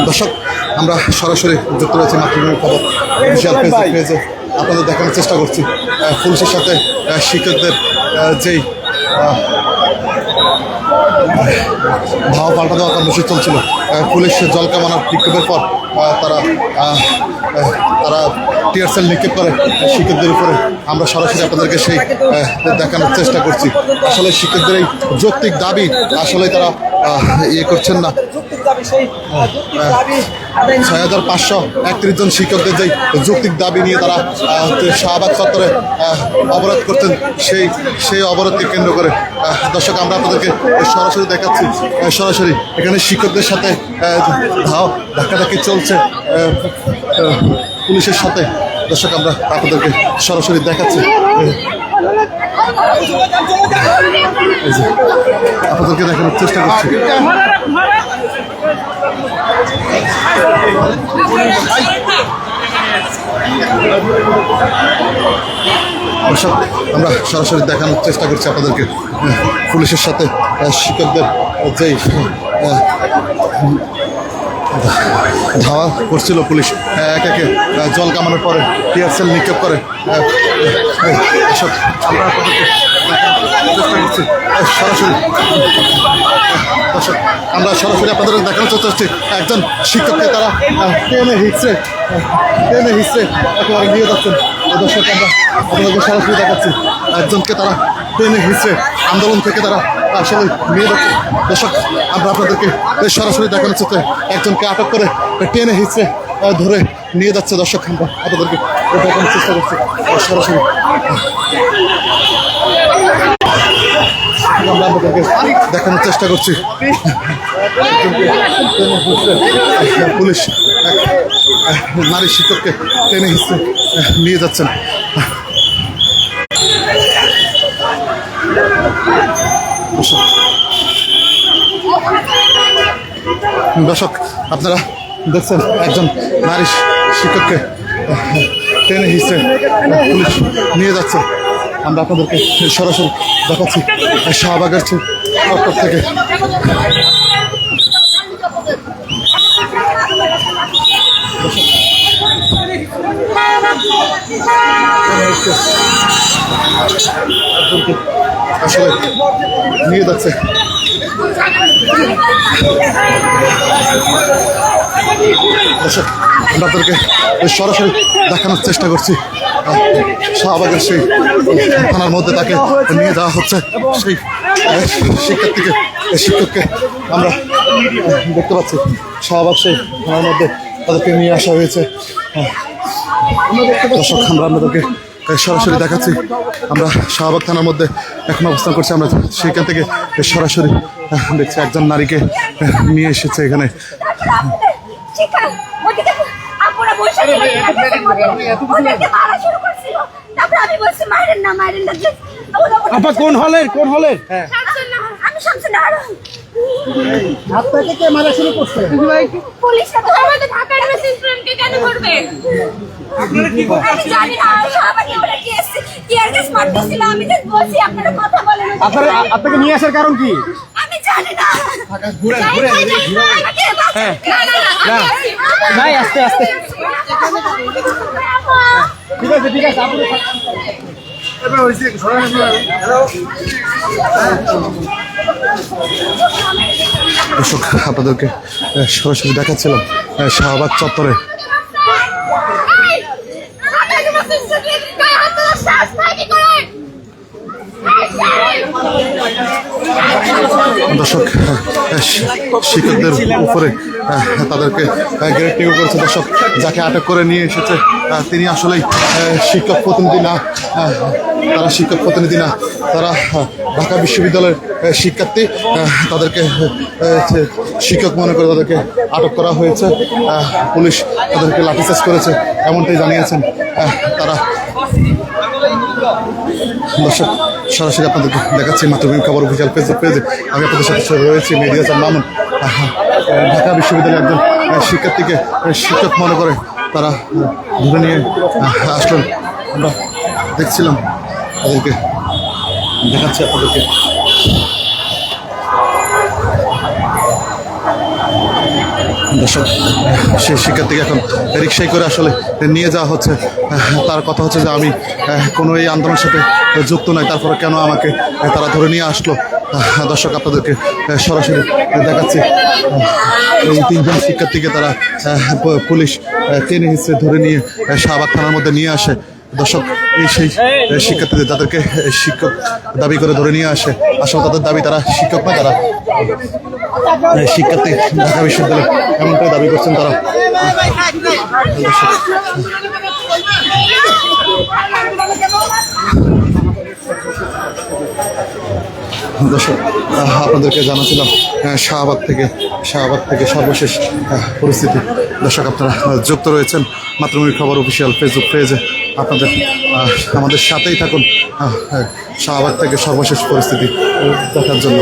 দর্শক, আমরা সরাসরি যুক্ত রয়েছি মাতৃভূমির খবর অফিসিয়াল পেজে আপনাদের দেখানোর চেষ্টা করছি পুলিশের সাথে শিক্ষকদের যেই ধাওয়া পাল্টা দেওয়া কর্মসূচি চলছিল। পুলিশ জল কামানোর বিক্ষোভের পর তারা টিয়ার সেল নিক্ষেপ করে শিক্ষকদের উপরে। আমরা সরাসরি আপনাদেরকে সেই দেখানোর চেষ্টা করছি। আসলে শিক্ষকদের এই যৌক্তিক দাবি আসলে তারা ইয়ে করছেন না। 6531 জন শিক্ষকদের যেই যৌক্তিক দাবি নিয়ে তারা শাহবাগ চত্বরে অবরোধ করতেন, সেই অবরোধকে কেন্দ্র করে দর্শক আমরা আপনাদেরকে সরাসরি দেখাচ্ছি। সরাসরি এখানে শিক্ষকদের সাথে ধাক্কাধাক্কি চলছে পুলিশের সাথে। দর্শক আমরা আপনাদেরকে সরাসরি দেখাচ্ছি, আপনাদেরকে দেখানোর চেষ্টা করছি। দর্শক আমরা সরাসরি দেখানোর চেষ্টা করছি আপনাদেরকে পুলিশের সাথে শিক্ষকদের যেই ধাওয়া করছিল পুলিশ, এক একে জল কামানোর পরে টিয়ার সেল নিক্ষেপ করে। সরাসরি দর্শক আমরা সরাসরি আপনাদের দেখানোর চেষ্টা করছি। একজন শিক্ষককে তারা টেনে হিচড়ে একেবারে নিয়ে যাচ্ছেন। দর্শক আমরা আপনাদেরকে সরাসরি দেখাচ্ছি, একজনকে তারা টেনে হিচড়ে আন্দোলন থেকে তারা আসলে নিয়ে যাচ্ছে। দর্শক আমরা আপনাদেরকে সরাসরি দেখানোর চেষ্টা, একজনকে আটক করে টেনে হিচড়ে ধরে নিয়ে যাচ্ছে। দর্শক আমরা আপনাদেরকে দেখানোর চেষ্টা করছি সরাসরি। আমরা আপনাদেরকে দেখানোর চেষ্টা করছি পুলিশ নারী শিক্ষককে টেনে হিচড়ে নিয়ে যাচ্ছেন। দর্শক আপনারা দেখছেন একজন নারী শিক্ষককে টেনে হিচড়ে পুলিশ নিয়ে যাচ্ছে। আমরা আপনাদেরকে সরাসরি দেখাচ্ছি শাহবাগের চত্বর থেকে। আসলে নিয়ে যাচ্ছে দর্শক আমরা আপনাদেরকে সরাসরি দেখানোর চেষ্টা করছি শাহবাগের সেই থানার মধ্যে তাকে নিয়ে যাওয়া হচ্ছে। সেই শিক্ষককে আমরা দেখতে পাচ্ছি শাহবাগ সেই থানার মধ্যে তাদেরকে নিয়ে আসা হয়েছে। দর্শক আমরা আপনাদেরকে সরাসরি দেখাচ্ছি, আমরা শাহবাগ থানার মধ্যে এখন অবস্থান করছি। আমরা সেইখান থেকে সরাসরি দেখছি একজন নারীকে নিয়ে এসেছে এখানে। আপা কোন হলের আপনাকে কে মারা শুরু করছে? পুলিশ তো আমাদের ঢাকার মেসেজ ফ্রেন্ডকে কেন করবে? আপনারা কি বলছেন? আমি জানি না, শাহবাগে ওরা টিয়ার গ্যাস মারতেছিল। আমি জাস্ট বলছি আপনারা কথা বলেন। আপনাকে নিয়ে আসার কারণ কি? আমি জানি না। ঘুরে না নাই আস্তে আস্তে ঠিক আছে আপনি দর্শক আপনাদেরকে সরাসরি দেখাচ্ছিলাম শাহবাগ চত্বরে। দর্শক শিক্ষকদের উপরে তাদেরকে গ্রেপ্তার করেছে। দর্শক যাকে আটক করে নিয়ে এসেছে তিনি আসলেই শিক্ষক প্রতিনিধি না, তারা শিক্ষক প্রতিনিধি না, তারা ঢাকা বিশ্ববিদ্যালয়ের শিক্ষার্থী। তাদেরকে শিক্ষক মনে করে তাদেরকে আটক করা হয়েছে। পুলিশ তাদেরকে লাঠিচার্জ করেছে এমনটাই জানিয়েছেন তারা। দর্শক সরাসরি আপনাদেরকে দেখাচ্ছি মাতৃভূমি খবর অফিসিয়াল পেজে। আমি আপনাদের সাথে রয়েছি মেডিয়াচার মামুন। ঢাকা বিশ্ববিদ্যালয়ের একজন শিক্ষার্থীকে শিক্ষক মনে করে তারা ধরে নিয়ে আসলেন। আমরা দেখছিলাম, তাদেরকে দেখাচ্ছি আপনাদেরকে। দর্শক সেই শিক্ষার্থীকে এখন রিক্সায় করে আসলে নিয়ে যাওয়া হচ্ছে। তার কথা হচ্ছে যে আমি কোনো এই আন্দোলনের সাথে যুক্ত নয়, তারপরে কেন আমাকে তারা ধরে নিয়ে আসলো। দর্শক আপনাদেরকে সরাসরি দেখাচ্ছি এই তিনজন শিক্ষার্থীকে তারা পুলিশ টেনে হিসেবে ধরে নিয়ে শাহবাগ থানার মধ্যে নিয়ে আসে। দর্শক এই সেই শিক্ষার্থীদের যাদেরকে শিক্ষক দাবি করে ধরে নিয়ে আসে, আসলে তাদের দাবি তারা শিক্ষক না, তারা শিক্ষার্থী ঢাকা বিশ্ববিদ্যালয় এমনটাই দাবি করছেন তারা। দর্শক আপনাদেরকে জানাছিলাম শাহবাগ থেকে সর্বশেষ পরিস্থিতি। দর্শক আপনারা যুক্ত রয়েছেন মাতৃভূমির খবর অফিসিয়াল ফেসবুক পেজে। আপনাদের আমাদের সাথেই থাকুন শাহবাগ থেকে সর্বশেষ পরিস্থিতি দেখার জন্য।